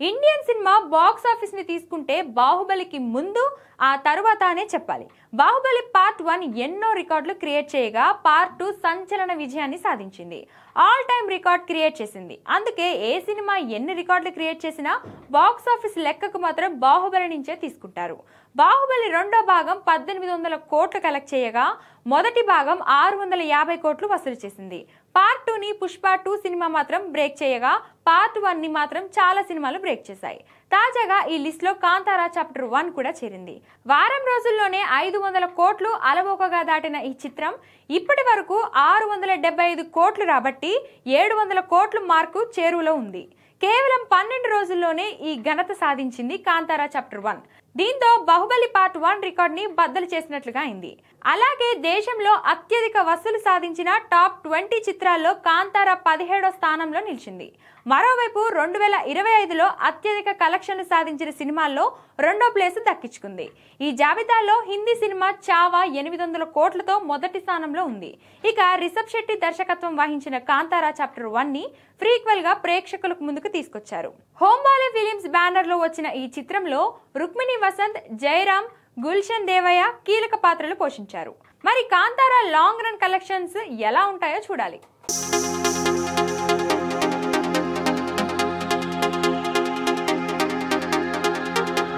Indian cinema box office ని తీసుకుంటే బాహుబలికి ముందు ఆ తరువాత అనే చెప్పాలి. బాహుబలి పార్ట్ 1 ఎన్నో రికార్డులు క్రియేట్ చేయగా పార్ట్ 2 సంచలన విజయాన్ని సాధించింది. ఆల్ టైమ్ రికార్డ్ క్రియేట్ చేసింది. అందుకే ఏ సినిమా ఎన్ని రికార్డులు క్రియేట్ చేసినా బాక్స్ ఆఫీస్ లెక్కకు మాత్రం బాహుబలి నుంచే తీసుకుంటారు. బాహుబలి రెండో భాగం 1800 కోట్లు కలెక్ట్ చేయగా మొదటి భాగం 650 కోట్లు వసూలు చేసింది. పార్ట్ 2ని పుష్ప 2 సినిమా మాత్రం బ్రేక్ చేయగా పార్ట్ 1ని మాత్రం చాలా సినిమాలు బ్రేక్ చేశాయి. తాజాగా ఈ లిస్ట్ లో కాంతారా చాప్టర్ 1 కూడా చేరింది. వారం రోజుల్లోనే 500 కోట్లు అలవోకగా దాటిన ఈ చిత్రం ఇప్పటి వరకు 675 కోట్లు రాబట్టి 700 కోట్ల మార్కు చేరువలో ఉంది. కేవలం 12 రోజుల్లోనే ఈ ఘనత సాధించింది కాంతారా చాప్టర్ 1. దీంతో బాహుబలి పార్ట్ 1 రికార్డ్ ని బద్దలు చేసినట్లుగా అయింది. అలాగే దేశంలో అత్యధిక వసూలు సాధించిన టాప్ 20 చిత్రాల్లో కాంతారా 17వ స్థానంలో నిలిచింది. మరోవైపు 2025లో అత్యధిక కలెక్షన్లు సాధించిన సినిమాల్లో రెండో ప్లేస్ దక్కించుకుంది. ఈ జాబితాలో హిందీ సినిమా చావా 800 కోట్లతో మొదటి స్థానంలో ఉంది. ఇక రిషబ్ శెట్టి దర్శకత్వం వహించిన కాంతారా చాప్టర్ 1ని ప్రీక్వెల్ గా ప్రేక్షకులకు ముందుకు తీసుకొచ్చారు. హోంబాలే ఫిలిమ్స్ బ్యానర్ లో వచ్చిన ఈ చిత్రంలో రుక్మిణి వసంత్, జయరామ్, గుల్షన్ దేవయ్య కీలక పాత్రలు పోషించారు. మరి కాంతారా లాంగ్ రన్ కలెక్షన్స్ ఎలా ఉంటాయో చూడాలి.